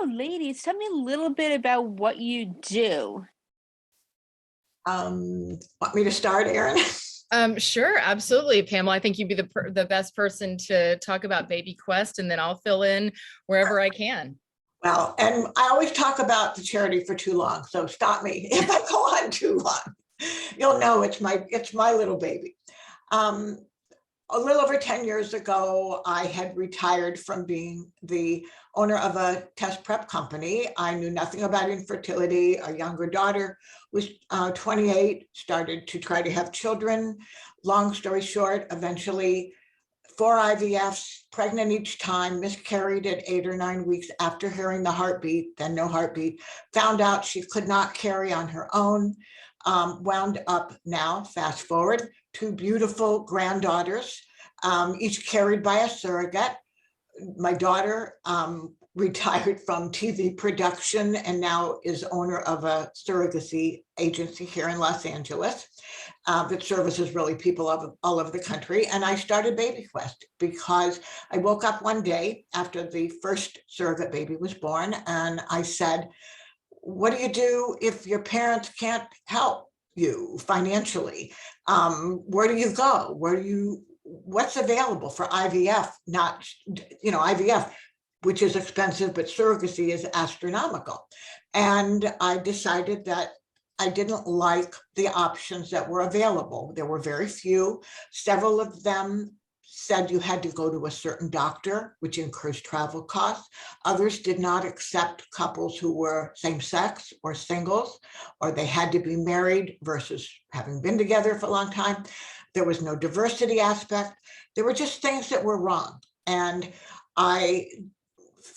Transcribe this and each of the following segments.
ladies, tell me a little bit about what you do. Want me to start, Erin? Sure, absolutely, Pamela. I think you'd be the best person to talk about Baby Quest, and then I'll fill in wherever I can. Well, and I always talk about the charity for too long, so stop me if I go on too long. You'll know it's my little baby. Um, a little over 10 years ago, I had retired from being the owner of a test prep company. I knew nothing about infertility. Our younger daughter was 28, started to try to have children. Long story short, eventually 4 IVFs, pregnant each time, miscarried at 8 or 9 weeks after hearing the heartbeat, then no heartbeat, found out she could not carry on her own, wound up now, fast forward, two beautiful granddaughters, each carried by a surrogate. My daughter retired from TV production and now is owner of a surrogacy agency here in Los Angeles that services really people all over the country. And I started Baby Quest because I woke up one day after the first surrogate baby was born and I said, what do you do if your parents can't help you financially? Where do you go? What's available for IVF? Not, IVF, which is expensive, but surrogacy is astronomical. And I decided that I didn't like the options that were available. There were very few. Several of them said you had to go to a certain doctor, which incurs travel costs. Others did not accept couples who were same sex or singles, or they had to be married versus having been together for a long time. There was no diversity aspect. There were just things that were wrong. And I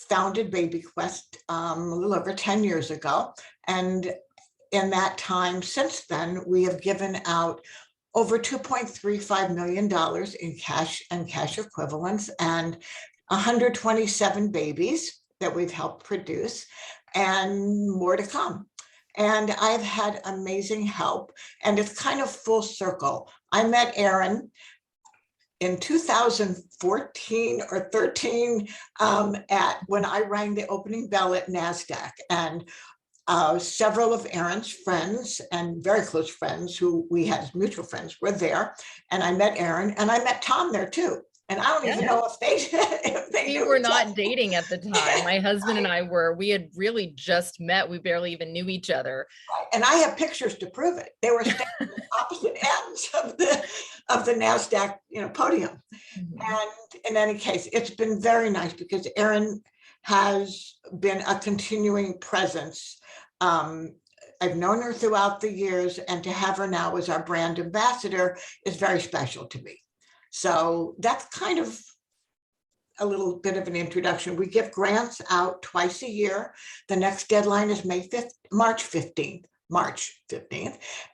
founded Baby Quest a little over 10 years ago. And in that time since then, we have given out over $2.35 million in cash and cash equivalents and 127 babies that we've helped produce and more to come. And I've had amazing help and it's kind of full circle. I met Erin in 2014 or 13 when I rang the opening bell at NASDAQ, and several of Erin's friends and very close friends who we had as mutual friends were there. And I met Erin and I met Tom there too. And I don't even know if they we were not dating at the time. My husband and I we had really just met. We barely even knew each other. Right. And I have pictures to prove it. They were standing at opposite ends of the NASDAQ, podium. Mm-hmm. And in any case, it's been very nice because Erin has been a continuing presence. I've known her throughout the years, and to have her now as our brand ambassador is very special to me. So that's kind of a little bit of an introduction. We give grants out twice a year. The next deadline is March 15th.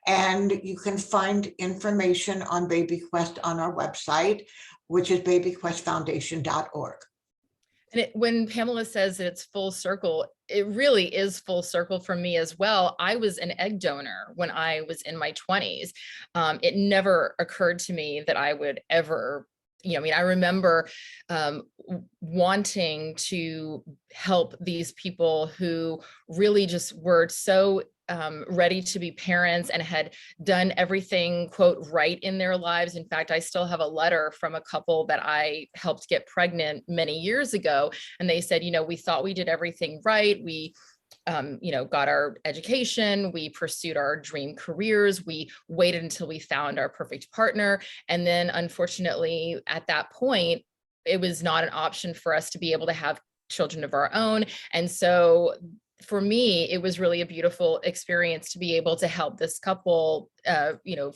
And you can find information on Baby Quest on our website, which is babyquestfoundation.org. And when Pamela says that it's full circle, it really is full circle for me as well. I was an egg donor when I was in my 20s. It never occurred to me that I would ever, I remember wanting to help these people who really just were so ready to be parents and had done everything, quote, right in their lives. In fact, I still have a letter from a couple that I helped get pregnant many years ago. And they said, we thought we did everything right. We got our education, we pursued our dream careers, we waited until we found our perfect partner. And then unfortunately, at that point, it was not an option for us to be able to have children of our own. And so for me, it was really a beautiful experience to be able to help this couple,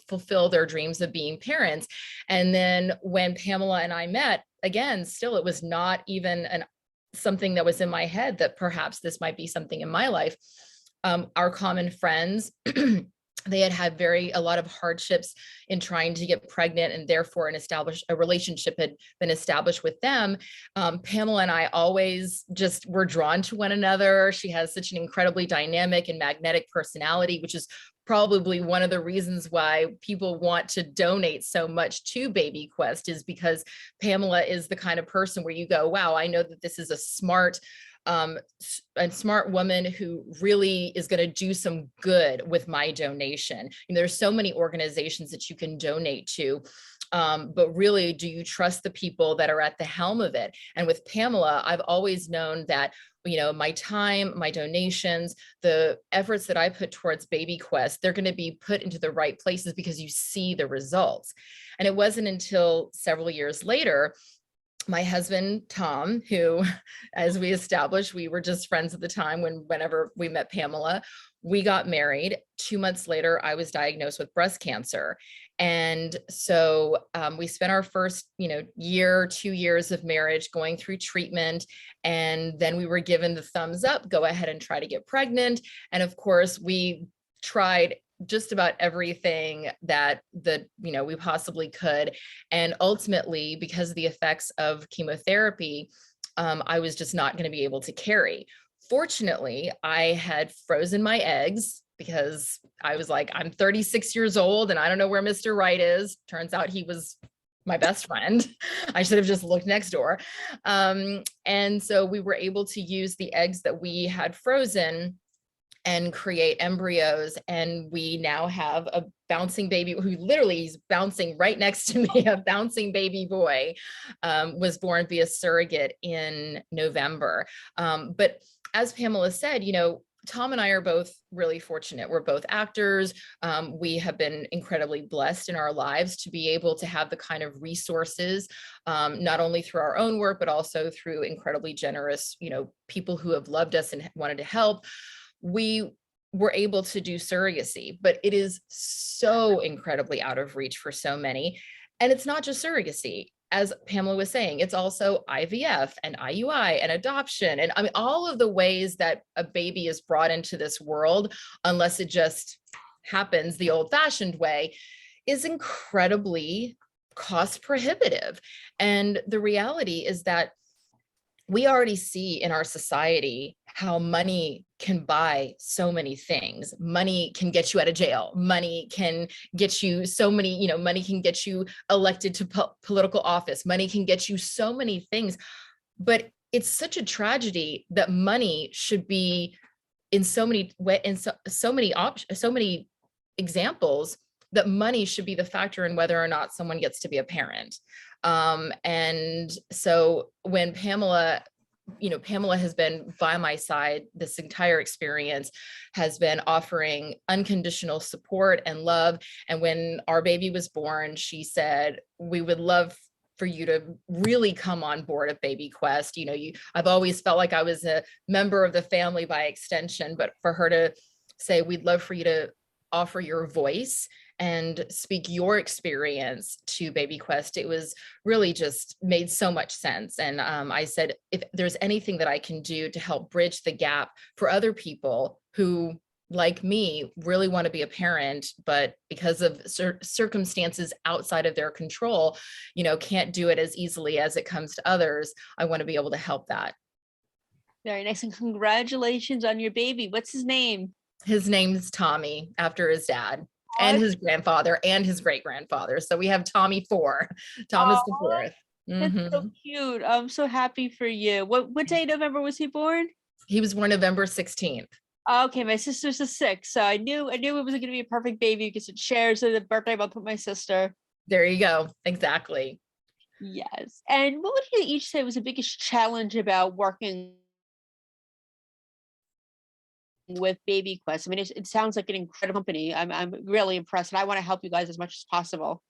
fulfill their dreams of being parents. And then when Pamela and I met, again, still, it was not even something that was in my head that perhaps this might be something in my life. Our common friends, they had a lot of hardships in trying to get pregnant, and therefore a relationship had been established with them. Pamela and I always just were drawn to one another. She has such an incredibly dynamic and magnetic personality, which is probably one of the reasons why people want to donate so much to Baby Quest, is because Pamela is the kind of person where you go, wow, I know that this is a smart, a smart woman who really is going to do some good with my donation. And there's so many organizations that you can donate to. But really, do you trust the people that are at the helm of it? And with Pamela, I've always known that, you know, my time, my donations, the efforts that I put towards Baby Quest, they're going to be put into the right places because you see the results. And it wasn't until several years later, my husband, Tom, who, as we established, we were just friends at the time whenever we met Pamela, we got married. 2 months later, I was diagnosed with breast cancer. And so we spent our first, 2 years of marriage going through treatment. And then we were given the thumbs up, go ahead and try to get pregnant. And of course, we tried just about everything that we possibly could. And ultimately, because of the effects of chemotherapy, I was just not going to be able to carry. Fortunately, I had frozen my eggs because I was like, I'm 36 years old and I don't know where Mr. Right is. Turns out he was my best friend. I should have just looked next door. And so we were able to use the eggs that we had frozen and create embryos. And we now have a bouncing baby who literally is bouncing right next to me. A bouncing baby boy was born via surrogate in November. But as Pamela said, Tom and I are both really fortunate. We're both actors. We have been incredibly blessed in our lives to be able to have the kind of resources, not only through our own work, but also through incredibly generous, people who have loved us and wanted to help. We were able to do surrogacy, but it is so incredibly out of reach for so many. And it's not just surrogacy. As Pamela was saying, it's also IVF and IUI and adoption. And I mean, all of the ways that a baby is brought into this world, unless it just happens the old fashioned way, is incredibly cost prohibitive. And the reality is that we already see in our society how money can buy so many things. Money can get you out of jail. Money can get you so many, money can get you elected to political office. Money can get you so many things. But it's such a tragedy that money should be in so many so many examples that money should be the factor in whether or not someone gets to be a parent. And so when Pamela has been by my side this entire experience, has been offering unconditional support and love. And when our baby was born, she said, we would love for you to really come on board at Baby Quest. I've always felt like I was a member of the family by extension, but for her to say, we'd love for you to offer your voice and speak your experience to Baby Quest, it was really just made so much sense. And I said, if there's anything that I can do to help bridge the gap for other people who, like me, really want to be a parent, but because of circumstances outside of their control, can't do it as easily as it comes to others, I want to be able to help that. Very nice. And congratulations on your baby. What's his name? His name's Tommy, after his dad. And his grandfather and his great grandfather. So we have Tommy 4, Thomas the fourth. That's so cute. I'm so happy for you. What day in November was he born? He was born November 16th. Okay, my sister's the 6th, so I knew it was going to be a perfect baby because it shares the birthday month with my sister. There you go. Exactly. Yes. And what would you each say was the biggest challenge about working with Baby Quest? I mean, it sounds like an incredible company. I'm really impressed, and I want to help you guys as much as possible.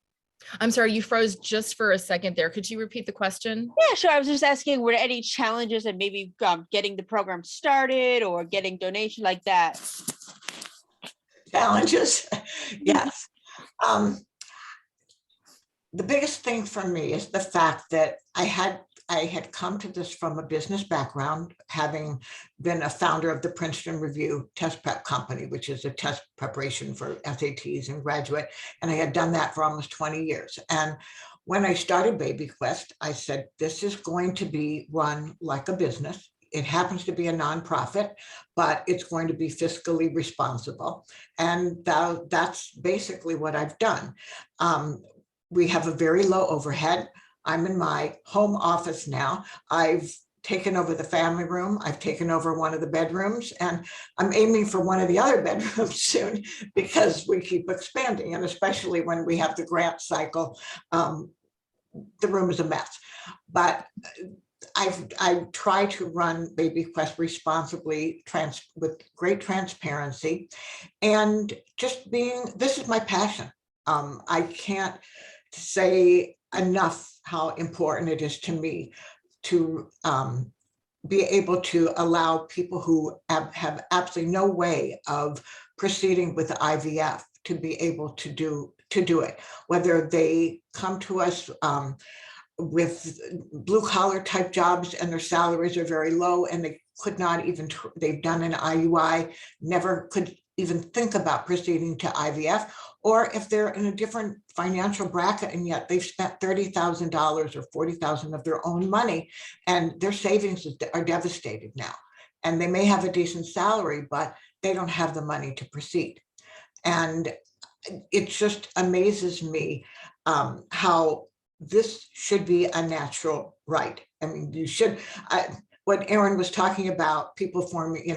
I'm sorry, you froze just for a second there. Could you repeat the question? Yeah, sure. I was just asking, were there any challenges and maybe getting the program started or getting donation like that? Challenges, yes. The biggest thing for me is the fact that I had come to this from a business background, having been a founder of the Princeton Review Test Prep Company, which is a test preparation for SATs and graduate. And I had done that for almost 20 years. And when I started Baby Quest, I said, this is going to be run like a business. It happens to be a nonprofit, but it's going to be fiscally responsible. And that's basically what I've done. We have a very low overhead. I'm in my home office now. I've taken over the family room. I've taken over one of the bedrooms, and I'm aiming for one of the other bedrooms soon because we keep expanding. And especially when we have the grant cycle, the room is a mess. But I try to run Baby Quest responsibly, with great transparency, and just this is my passion. I can't say enough how important it is to me to be able to allow people who have absolutely no way of proceeding with IVF to be able to do it, whether they come to us with blue collar type jobs and their salaries are very low and they could not even, they've done an IUI, never could even think about proceeding to IVF, or if they're in a different financial bracket and yet they've spent $30,000 or $40,000 of their own money and their savings are devastated now. And they may have a decent salary, but they don't have the money to proceed. And it just amazes me how this should be a natural right. I mean, you should, what Erin was talking about, people forming,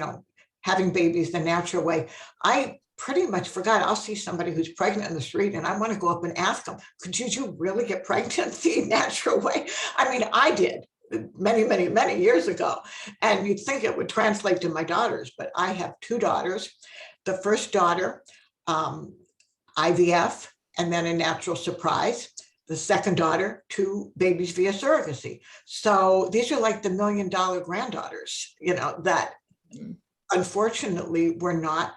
having babies the natural way. I pretty much forgot. I'll see somebody who's pregnant in the street and I want to go up and ask them, could you really get pregnant the natural way? I mean, I did many, many, many years ago. And you'd think it would translate to my daughters, but I have two daughters. The first daughter, IVF, and then a natural surprise. The second daughter, 2 babies via surrogacy. So these are like the $1 million granddaughters, that unfortunately were not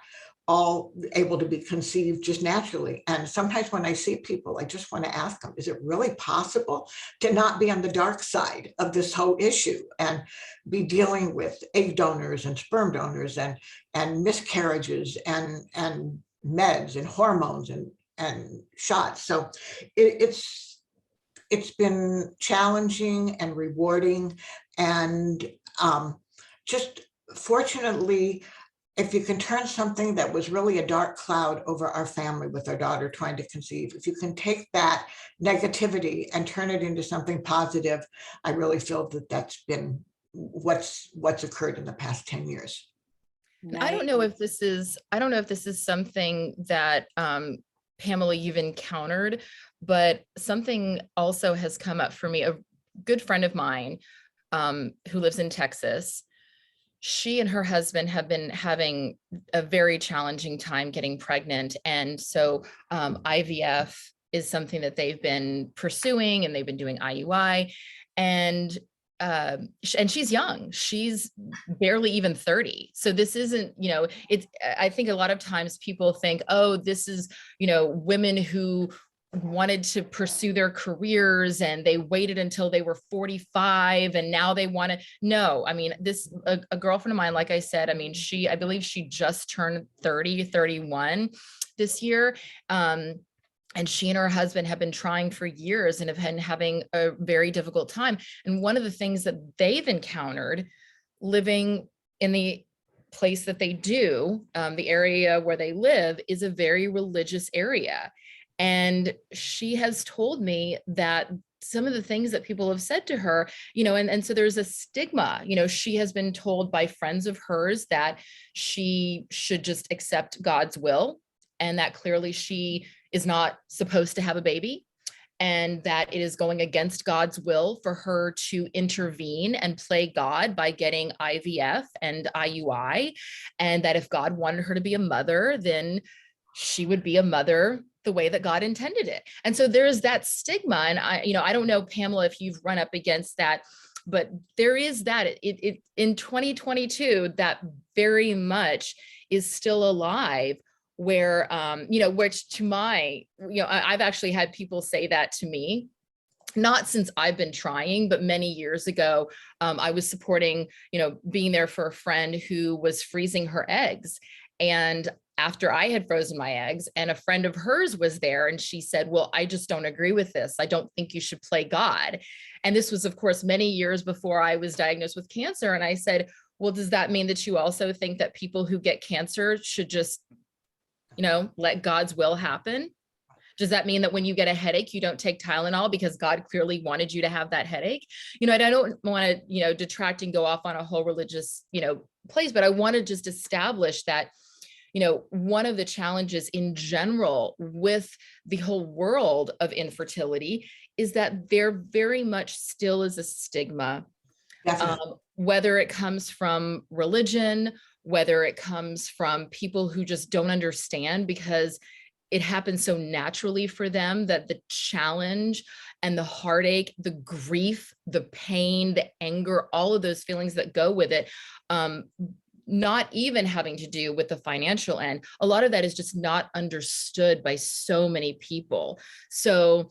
all able to be conceived just naturally. And sometimes when I see people, I just want to ask them, is it really possible to not be on the dark side of this whole issue and be dealing with egg donors and sperm donors and miscarriages and meds and hormones and shots. So it's been challenging and rewarding, and just fortunately, if you can turn something that was really a dark cloud over our family with our daughter trying to conceive, if you can take that negativity and turn it into something positive, I really feel that that's been what's occurred in the past 10 years. I don't know if this is something that Pamela, you've encountered, but something also has come up for me. A good friend of mine who lives in Texas, she and her husband have been having a very challenging time getting pregnant. And so IVF is something that they've been pursuing, and they've been doing IUI. And she's young, she's barely even 30. So this isn't, I think a lot of times people think, oh, this is, women who wanted to pursue their careers and they waited until they were 45 and now they want to. No, I mean, a girlfriend of mine, like I said, I mean, I believe she just turned 31 this year. And she and her husband have been trying for years and have been having a very difficult time. And one of the things that they've encountered living in the place that they do, the area where they live, is a very religious area. And she has told me that some of the things that people have said to her, and so there's a stigma, she has been told by friends of hers that she should just accept God's will, and that clearly she is not supposed to have a baby, and that it is going against God's will for her to intervene and play God by getting IVF and IUI, and that if God wanted her to be a mother, then she would be a mother the way that God intended it. And so there's that stigma. And I don't know, Pamela, if you've run up against that, but there is that it in 2022, that very much is still alive, where, which to I've actually had people say that to me, not since I've been trying, but many years ago. I was supporting, being there for a friend who was freezing her eggs. And after I had frozen my eggs, and a friend of hers was there, and she said, well, I just don't agree with this. I don't think you should play God. And this was, of course, many years before I was diagnosed with cancer. And I said, well, does that mean that you also think that people who get cancer should just let God's will happen? Does that mean that when you get a headache, you don't take Tylenol because God clearly wanted you to have that headache? You know, and I don't want to, you know, detract and go off on a whole religious, you know, place, but I want to just establish that, you know, one of the challenges in general with the whole world of infertility is that there very much still is a stigma, whether it comes from religion, whether it comes from people who just don't understand because it happens so naturally for them, that the challenge and the heartache, the grief, the pain, the anger, all of those feelings that go with it, not even having to do with the financial end. A lot of that is just not understood by so many people. So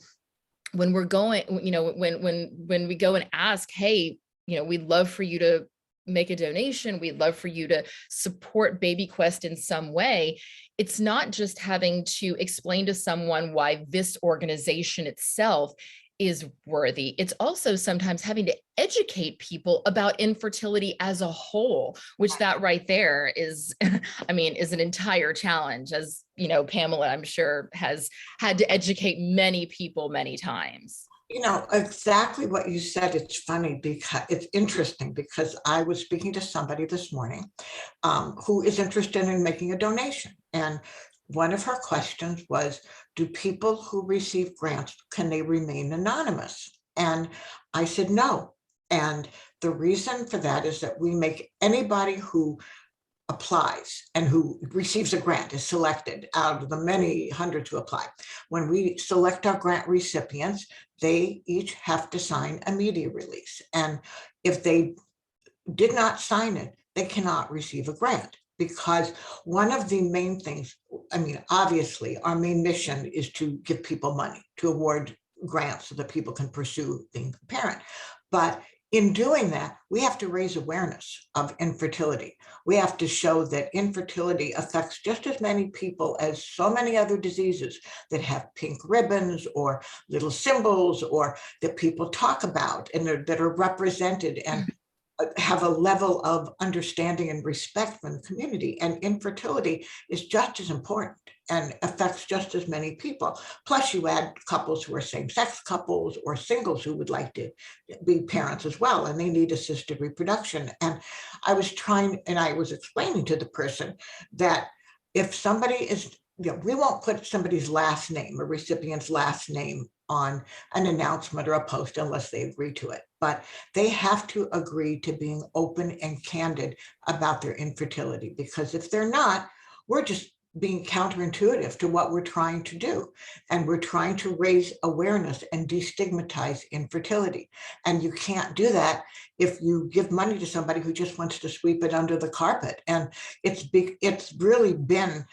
when we're going, you know, when we go and ask, hey, you know, we'd love for you to make a donation, we'd love for you to support BabyQuest in some way, it's not just having to explain to someone why this organization itself is worthy. It's also sometimes having to educate people about infertility as a whole, which that right there is, I mean, is an entire challenge, as you know, Pamela, I'm sure, has had to educate many people many times. You know, exactly what you said. It's funny because it's interesting, because I was speaking to somebody this morning who is interested in making a donation. And one of her questions was, do people who receive grants, can they remain anonymous? And I said, no. And the reason for that is that we make anybody who applies and who receives a grant, is selected out of the many hundreds who apply. When we select our grant recipients, they each have to sign a media release. And if they did not sign it, they cannot receive a grant. Because one of the main things, I mean, obviously, our main mission is to give people money, to award grants so that people can pursue being a parent. But in doing that, we have to raise awareness of infertility. We have to show that infertility affects just as many people as so many other diseases that have pink ribbons or little symbols, or that people talk about and that are represented and have a level of understanding and respect from the community. And infertility is just as important and affects just as many people. Plus you add couples who are same-sex couples or singles who would like to be parents as well, and they need assisted reproduction. And I was explaining to the person that if somebody is, you know, we won't put somebody's last name, a recipient's last name, on an announcement or a post unless they agree to it. But they have to agree to being open and candid about their infertility, because if they're not, we're just being counterintuitive to what we're trying to do. And we're trying to raise awareness and destigmatize infertility. And you can't do that if you give money to somebody who just wants to sweep it under the carpet. And it's really been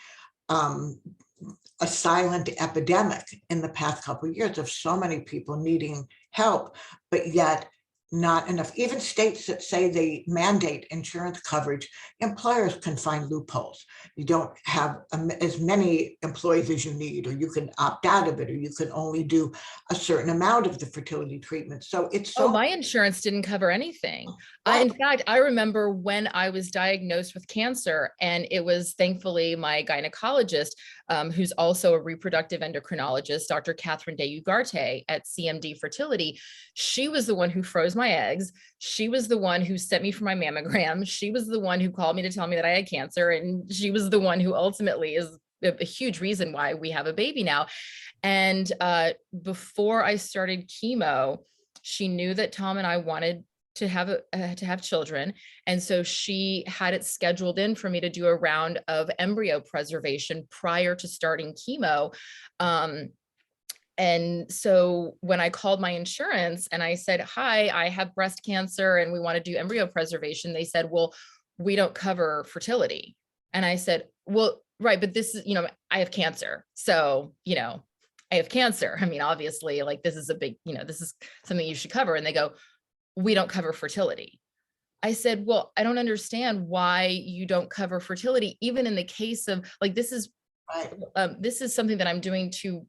a silent epidemic in the past couple of years of so many people needing help, but yet not enough. Even states that say they mandate insurance coverage, employers can find loopholes. You don't have as many employees as you need, or you can opt out of it, or you can only do a certain amount of the fertility treatment. So it's so— Oh, my insurance didn't cover anything. In fact, I remember when I was diagnosed with cancer, and it was thankfully my gynecologist, who's also a reproductive endocrinologist, Dr. Catherine De at CMD Fertility. She was the one who froze my eggs. She was the one who sent me for my mammogram. She was the one who called me to tell me that I had cancer. And she was the one who ultimately is a huge reason why we have a baby now. And before I started chemo, she knew that Tom and I wanted to have children. And so she had it scheduled in for me to do a round of embryo preservation prior to starting chemo. And so when I called my insurance and I said, hi, I have breast cancer and we want to do embryo preservation, they said, well, we don't cover fertility. And I said, well, right, but this is, you know, I have cancer. So, you know, I have cancer. I mean, obviously, like, this is a big, you know, this is something you should cover. And they go, we don't cover fertility. I said, well, I don't understand why you don't cover fertility, even in the case of, like, this is something that I'm doing to,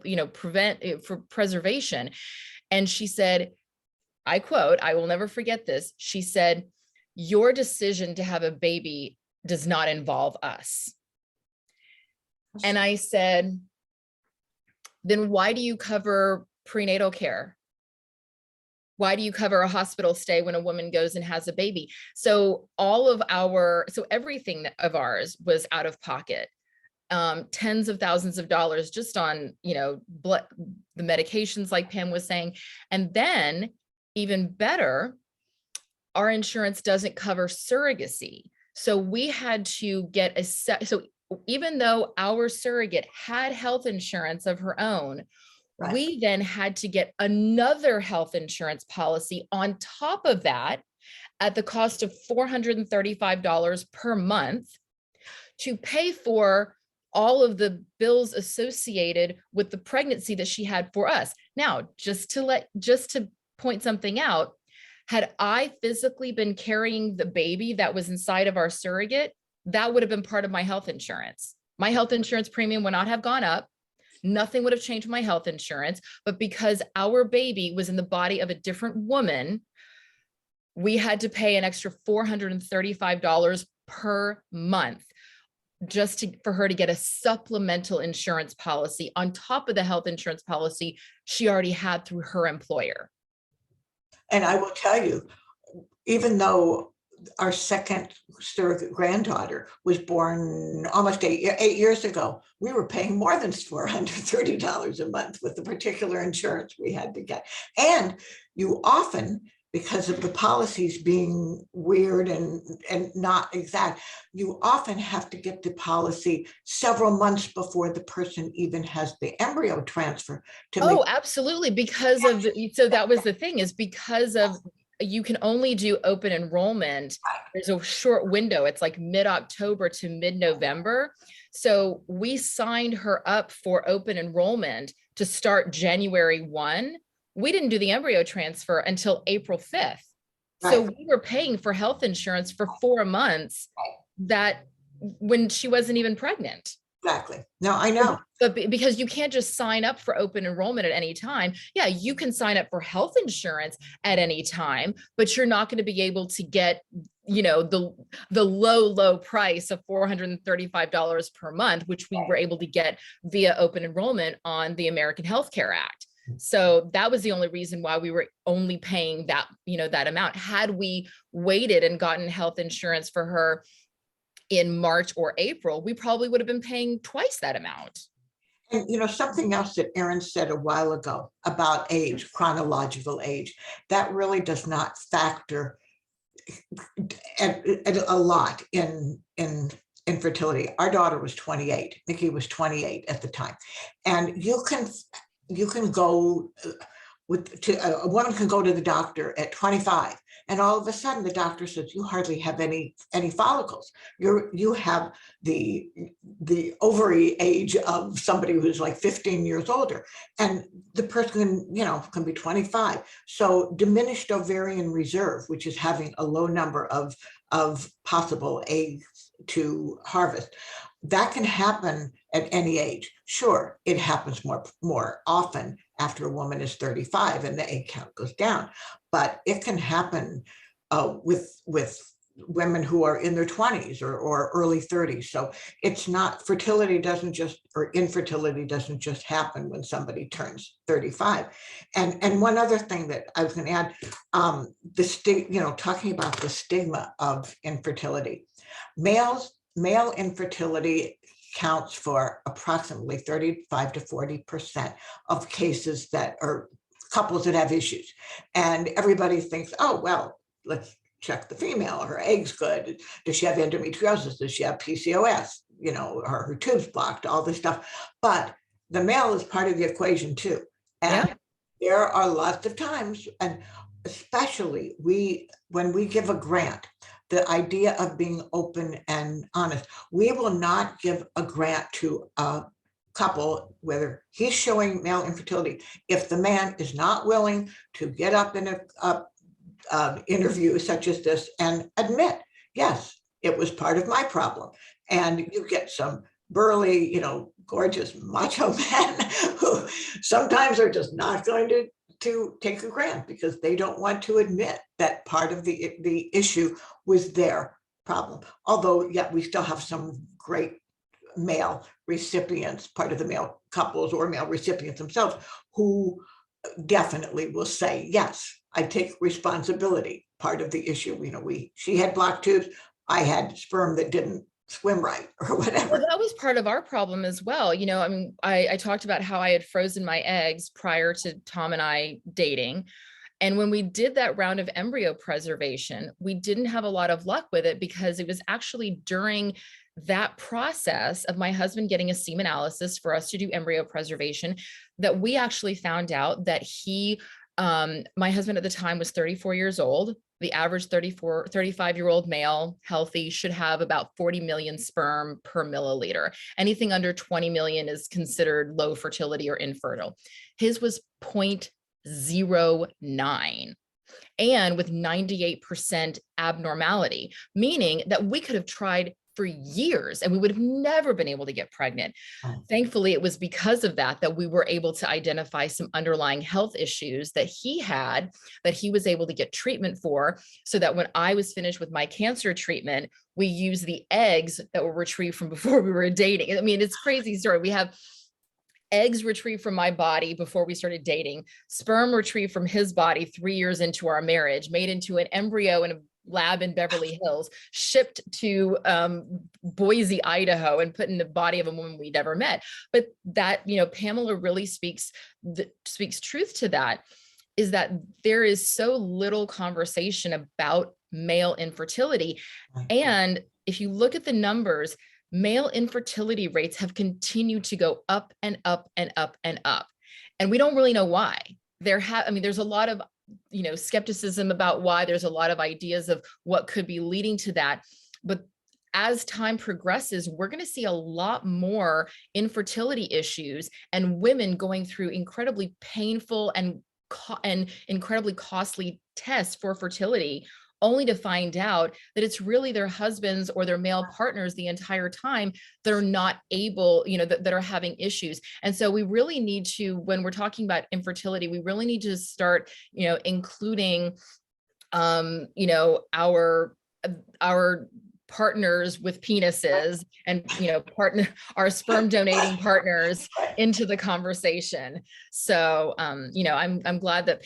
you know, prevent it for preservation. And she said, I quote, I will never forget this. She said, your decision to have a baby does not involve us. And I said, then why do you cover prenatal care? Why do you cover a hospital stay when a woman goes and has a baby? So everything of ours was out of pocket. Tens of thousands of dollars just on, the medications, like Pam was saying. And then even better, our insurance doesn't cover surrogacy. So we had to get so even though our surrogate had health insurance of her own, Right. we then had to get another health insurance policy on top of that at the cost of $435 per month to pay for all of the bills associated with the pregnancy that she had for us. Now, just to point something out, had I physically been carrying the baby that was inside of our surrogate, that would have been part of my health insurance. My health insurance premium would not have gone up. Nothing would have changed my health insurance, but because our baby was in the body of a different woman, we had to pay an extra $435 per month just for her to get a supplemental insurance policy on top of the health insurance policy she already had through her employer. And I will tell you, even though our second surrogate granddaughter was born almost eight years ago, we were paying more than $430 a month with the particular insurance we had to get. And you often, because of the policies being weird and not exact, you often have to get the policy several months before the person even has the embryo transfer. Absolutely. So that was the thing, is because of, you can only do open enrollment. There's a short window. It's like mid-October to mid-November. So we signed her up for open enrollment to start January 1. We didn't do the embryo transfer until April 5th. Right. So we were paying for health insurance for 4 months when she wasn't even pregnant. Exactly. No, I know. But because you can't just sign up for open enrollment at any time. Yeah, you can sign up for health insurance at any time, but you're not going to be able to get, the low price of $435 per month, which we were able to get via open enrollment on the American Health Care Act. So that was the only reason why we were only paying that, that amount. Had we waited and gotten health insurance for her in March or April, we probably would have been paying twice that amount. And something else that Erin said a while ago about age, chronological age, that really does not factor a lot in infertility. Our daughter was 28. Nikki was 28 at the time, and you can go a woman can go to the doctor at 25, and all of a sudden the doctor says you hardly have any follicles. You have the ovary age of somebody who's like 15 years older, and the person can be 25. So diminished ovarian reserve, which is having a low number of possible eggs to harvest, that can happen at any age. Sure, it happens more often after a woman is 35 and the egg count goes down, but it can happen with women who are in their 20s or early 30s. So it's not, infertility doesn't just happen when somebody turns 35. And one other thing that I was going to add, talking about the stigma of infertility. Male infertility counts for approximately 35 to 40% of cases that are couples that have issues. And everybody thinks, oh, well, let's check the female. Are her eggs good? Does she have endometriosis? Does she have PCOS? Are her tubes blocked? All this stuff. But the male is part of the equation too. And there are lots of times, and especially when we give a grant, the idea of being open and honest. We will not give a grant to a couple, whether he's showing male infertility, if the man is not willing to get up in a interview such as this and admit, yes, it was part of my problem. And you get some burly, gorgeous macho men who sometimes are just not going to take a grant because they don't want to admit that part of the issue was their problem. Although, we still have some great male recipients, part of the male couples or male recipients themselves, who definitely will say, yes, I take responsibility. Part of the issue, she had blocked tubes, I had sperm that didn't swim right or Well, whatever. that was part of our problem as well. I mean, I talked about how I had frozen my eggs prior to Tom and I dating. And when we did that round of embryo preservation, we didn't have a lot of luck with it because it was actually during that process of my husband getting a semen analysis for us to do embryo preservation that we actually found out that my husband at the time was 34 years old. The average 35-year-old male, healthy, should have about 40 million sperm per milliliter. Anything under 20 million is considered low fertility or infertile. His was 0.09 and with 98% abnormality, meaning that we could have tried for years and we would have never been able to get pregnant. Thankfully, it was because of that we were able to identify some underlying health issues that he had, that he was able to get treatment for, so that when I was finished with my cancer treatment, we used the eggs that were retrieved from before we were dating. I mean, it's a crazy story. We have eggs retrieved from my body before we started dating, sperm retrieved from his body 3 years into our marriage, made into an embryo in a lab in Beverly Hills, shipped to Boise, Idaho, and put in the body of a woman we'd never met. But that, Pamela really speaks truth to that, is that there is so little conversation about male infertility. And if you look at the numbers, male infertility rates have continued to go up and up and up and up. And we don't really know why. There's a lot of skepticism about why. There's a lot of ideas of what could be leading to that. But as time progresses, we're going to see a lot more infertility issues and women going through incredibly painful and incredibly costly tests for fertility, only to find out that it's really their husbands or their male partners the entire time that are not able, that are having issues. And so we really need to, when we're talking about infertility, we really need to start, including, our partners with penises and, our sperm donating partners into the conversation. So, I'm glad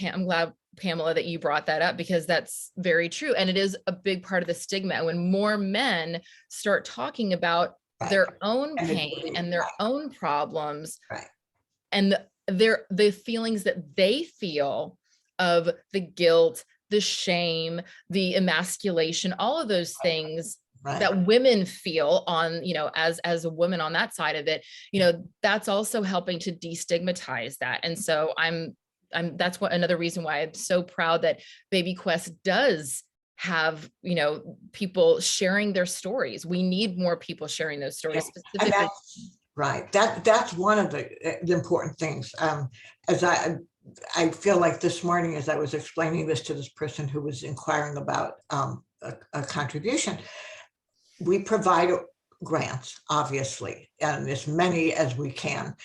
Pamela, that you brought that up, because that's very true. And it is a big part of the stigma. When more men start talking about their own pain and their own problems, and the feelings that they feel of the guilt, the shame, the emasculation, all of those things that women feel on, as a woman on that side of it, that's also helping to destigmatize that. And so that's another reason why I'm so proud that Baby Quest does have, people sharing their stories. We need more people sharing those stories specifically. That's one of the important things. As I feel like this morning, as I was explaining this to this person who was inquiring about a contribution, we provide grants, obviously, and as many as we can.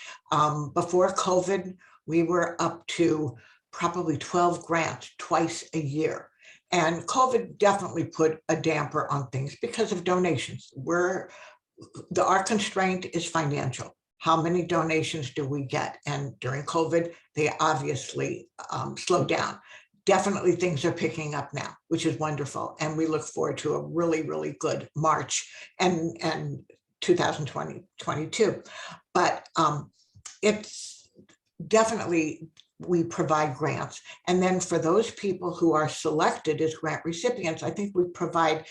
Before COVID, we were up to probably 12 grants twice a year. And COVID definitely put a damper on things because of donations. Our constraint is financial. How many donations do we get? And during COVID, they obviously slowed down. Definitely things are picking up now, which is wonderful. And we look forward to a really, really good March and 2022. But it's definitely, we provide grants. And then for those people who are selected as grant recipients, I think we provide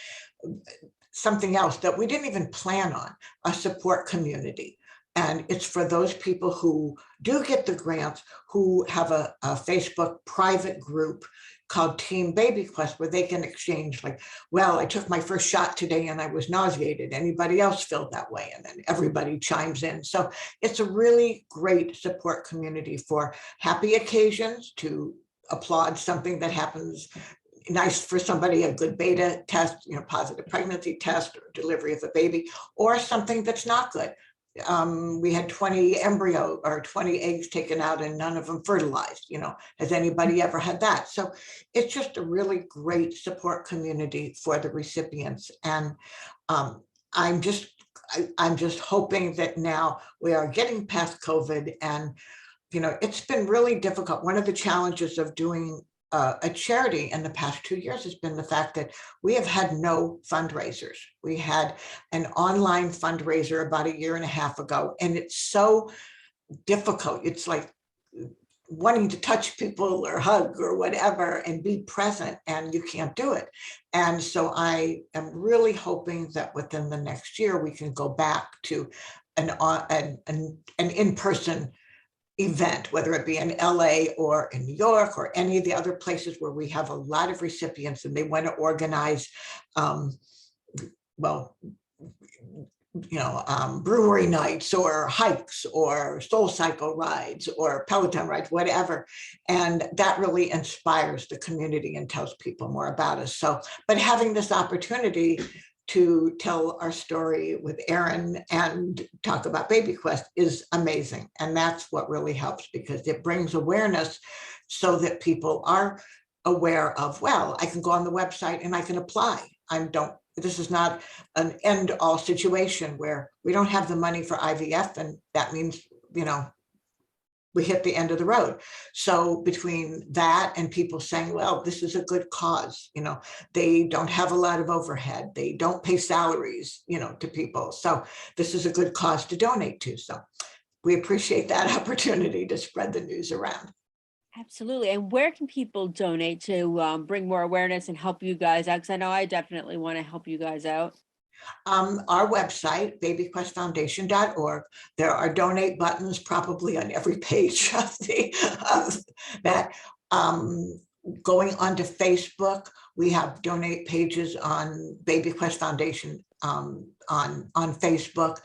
something else that we didn't even plan on, a support community. And it's for those people who do get the grants, who have a Facebook private group called Team Baby Quest, where they can exchange, like, well, I took my first shot today and I was nauseated. Anybody else feel that way? And then everybody chimes in. So it's a really great support community for happy occasions, to applaud something that happens nice for somebody, a good beta test, positive pregnancy test or delivery of a baby, or something that's not good. We had 20 eggs taken out and none of them fertilized. Has anybody ever had that? So it's just a really great support community for the recipients. And I'm just I'm just hoping that now we are getting past COVID, and it's been really difficult. One of the challenges of doing a charity in the past 2 years has been the fact that we have had no fundraisers. We had an online fundraiser about a year and a half ago, and it's so difficult. It's like wanting to touch people or hug or whatever and be present, and you can't do it. And so I am really hoping that within the next year we can go back to an in-person event, whether it be in LA or in New York or any of the other places where we have a lot of recipients and they want to organize, brewery nights or hikes or soul cycle rides or Peloton rides, whatever. And that really inspires the community and tells people more about us. So, but having this opportunity to tell our story with Erin and talk about Baby Quest is amazing. And that's what really helps, because it brings awareness so that people are aware of, well, I can go on the website and I can apply. This is not an end all situation where we don't have the money for IVF, and that means, we hit the end of the road. So between that and people saying, well, this is a good cause, they don't have a lot of overhead, they don't pay salaries, to people. So this is a good cause to donate to. So we appreciate that opportunity to spread the news around. Absolutely. And where can people donate to bring more awareness and help you guys out? Because I know I definitely want to help you guys out. Our website, babyquestfoundation.org. There are donate buttons probably on every page of that. Going onto Facebook, we have donate pages on Baby Quest Foundation on Facebook.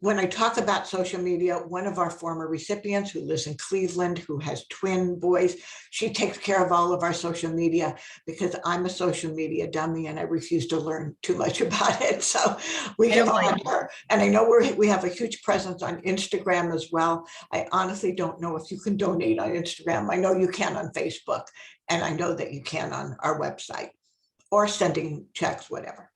When I talk about social media, one of our former recipients who lives in Cleveland, who has twin boys, she takes care of all of our social media, because I'm a social media dummy and I refuse to learn too much about it. So we give on her. And I know we have a huge presence on Instagram as well. I honestly don't know if you can donate on Instagram. I know you can on Facebook, and I know that you can on our website, or sending checks, whatever.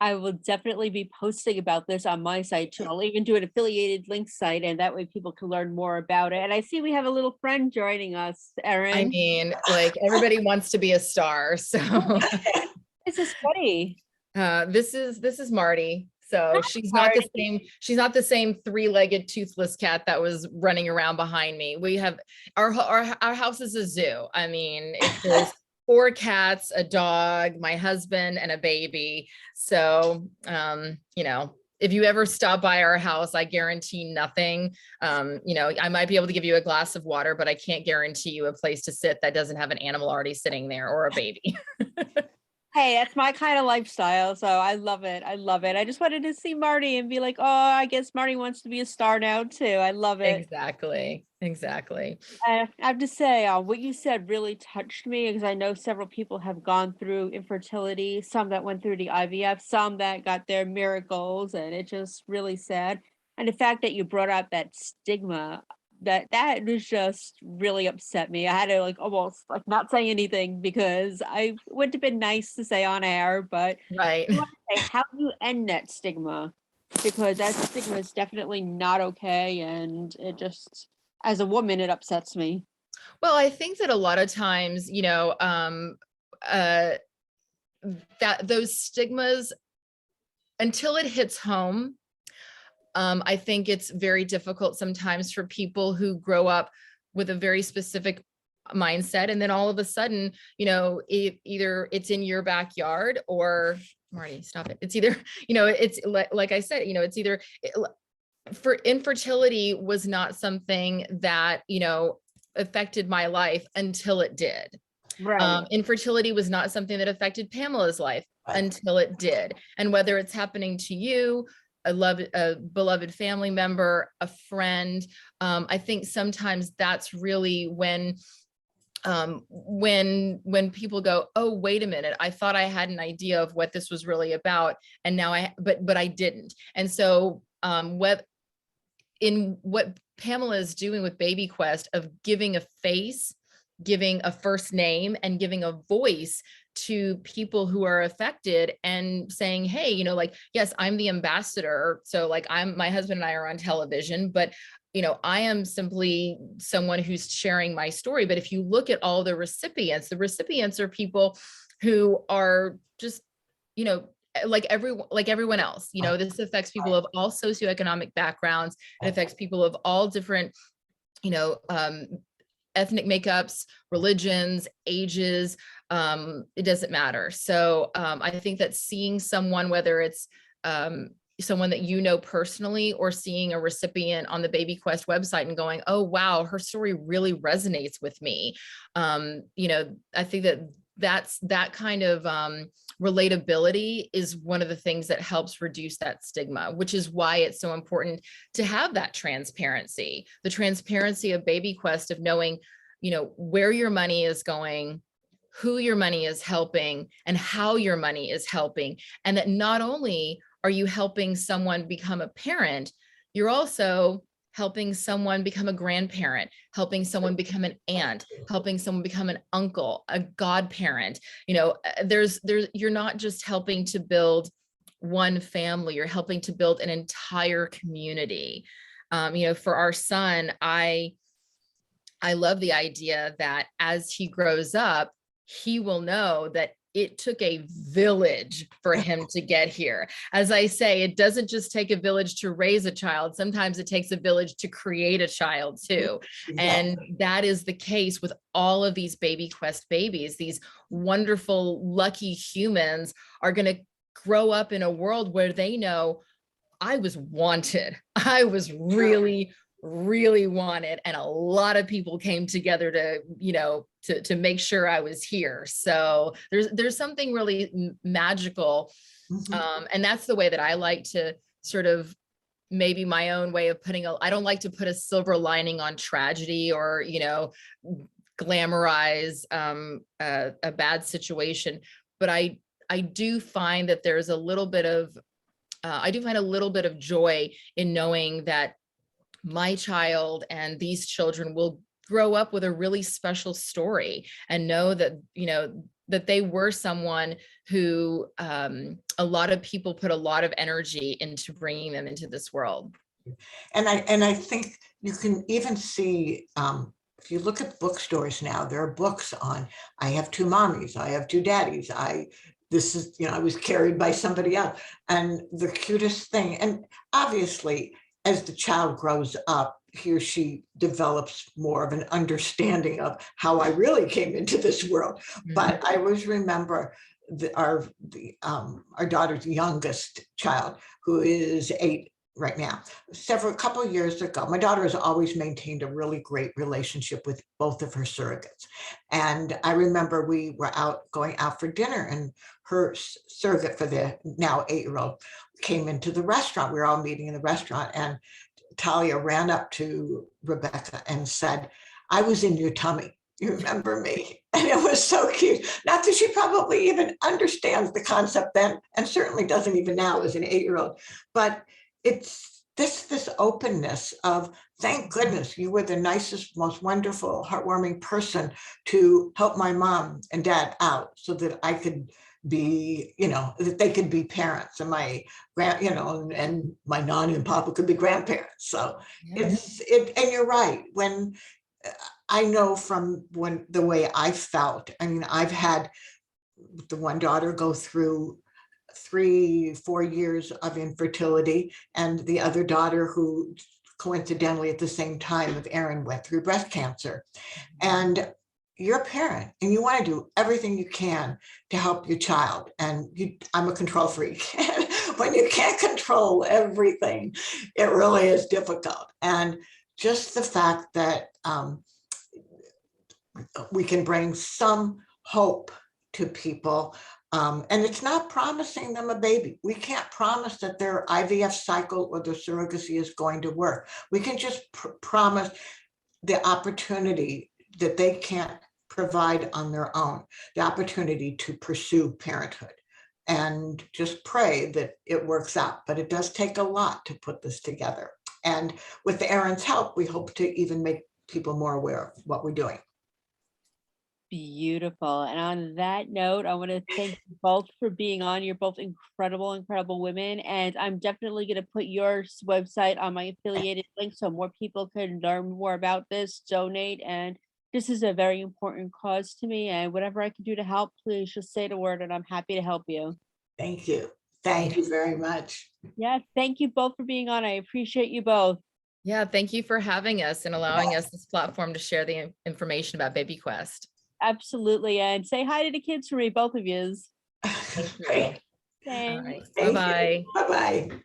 I will definitely be posting about this on my site too. I'll even do an affiliated link site, and that way people can learn more about it. And I see we have a little friend joining us, Erin. I mean, like, everybody wants to be a star. So This is funny. this is Marty. So she's not the same three-legged toothless cat that was running around behind me. We have our house is a zoo. I mean, there's 4 cats, a dog, my husband, and a baby. So, if you ever stop by our house, I guarantee nothing. I might be able to give you a glass of water, but I can't guarantee you a place to sit that doesn't have an animal already sitting there, or a baby. Hey, that's my kind of lifestyle. So I love it. I love it. I just wanted to see Marty and be like, oh, I guess Marty wants to be a star now too. I love it. Exactly. I have to say, what you said really touched me, because I know several people have gone through infertility, some that went through the IVF, some that got their miracles, and it's just really sad. And the fact that you brought up that stigma, that was just really upset me. I had to almost not say anything, because I would have been nice to say on air, but Right. I want to say, how do you end that stigma? Because that stigma is definitely not okay, and it just, as a woman, it upsets me. Well, I think that a lot of times, that those stigmas, until it hits home, I think it's very difficult sometimes for people who grow up with a very specific mindset, and then all of a sudden, either it's in your backyard, or Marty, stop it. It's either, it's like I said, it's either for infertility was not something that, affected my life until it did. Right. Infertility was not something that affected Pamela's life until it did. And whether it's happening to you, a beloved family member, a friend, I think sometimes that's really when people go, oh, wait a minute, I thought I had an idea of what this was really about, and now but I didn't. And so what Pamela is doing with Baby Quest, of giving a face giving a first name and giving a voice to people who are affected and saying, hey, you know, like, yes, I'm the ambassador. So like my husband and I are on television, but you know, I am simply someone who's sharing my story. But if you look at all the recipients are people who are just, you know, like everyone else. You know, this affects people of all socioeconomic backgrounds. It affects people of all different, you know, ethnic makeups, religions, ages, it doesn't matter. So I think that seeing someone, whether it's someone that you know personally or seeing a recipient on the Baby Quest website and going, oh, wow, her story really resonates with me. You know, I think that kind of relatability is one of the things that helps reduce that stigma, which is why it's so important to have that transparency, the transparency of Baby Quest, of knowing, you know, where your money is going, who your money is helping, and how your money is helping. And that not only are you helping someone become a parent, you're also helping someone become a grandparent, helping someone become an aunt, helping someone become an uncle, a godparent. You know, you're not just helping to build one family, you're helping to build an entire community. You know, for our son, I love the idea that as he grows up, he will know that it took a village for him to get here. As I say, it doesn't just take a village to raise a child. Sometimes it takes a village to create a child too. Exactly. And that is the case with all of these Baby Quest babies. These wonderful, lucky humans are going to grow up in a world where they know, I was wanted. I was really wanted, and a lot of people came together to, you know, to make sure I was here. So there's something really magical. And that's the way that I like to sort of, maybe my own way of I don't like to put a silver lining on tragedy, or, you know, glamorize a bad situation. But I do find that there's a little bit of, I do find a little bit of joy in knowing that my child and these children will grow up with a really special story, and know that, you know, that they were someone who a lot of people put a lot of energy into bringing them into this world. And I think you can even see, if you look at bookstores now, there are books on, I have two mommies, I have two daddies, this is, you know, I was carried by somebody else. And the cutest thing, and obviously, as the child grows up, he or she develops more of an understanding of how I really came into this world. But I always remember our daughter's youngest child, who is 8 right now. Couple of years ago, my daughter has always maintained a really great relationship with both of her surrogates. And I remember we were going out for dinner, and her surrogate for the now 8-year-old came into the restaurant. We were all meeting in the restaurant, and Talia ran up to Rebecca and said, I was in your tummy. You remember me? And it was so cute. Not that she probably even understands the concept then, and certainly doesn't even now as an 8-year-old, but it's this openness of, thank goodness you were the nicest, most wonderful, heartwarming person to help my mom and dad out so that I could be, you know, that they could be parents, and my you know, and my nani and papa could be grandparents. So and you're right. When I know from the way I felt, I mean, I've had the one daughter go through 3-4 years of infertility, and the other daughter, who coincidentally at the same time of Erin, went through breast cancer. And you're a parent and you want to do everything you can to help your child. And I'm a control freak. When you can't control everything, it really is difficult. And just the fact that we can bring some hope to people. And it's not promising them a baby. We can't promise that their IVF cycle or their surrogacy is going to work. We can just promise the opportunity that they can't provide on their own, the opportunity to pursue parenthood, and just pray that it works out. But it does take a lot to put this together. And with Erin's help, we hope to even make people more aware of what we're doing. beautiful. And on that note, I want to thank you both for being on. You're both incredible, incredible women. And I'm definitely going to put your website on my affiliated link so more people can learn more about this, donate. And this is a very important cause to me. And whatever I can do to help, please just say the word and I'm happy to help you. Thank you. Thank you very much. Yeah, thank you both for being on. I appreciate you both. Yeah, thank you for having us and allowing us this platform to share the information about Baby Quest. Absolutely. And say hi to the kids for me, both of yous. Thank you. Great. All Thanks. right. Thank Bye-bye. you. Bye-bye.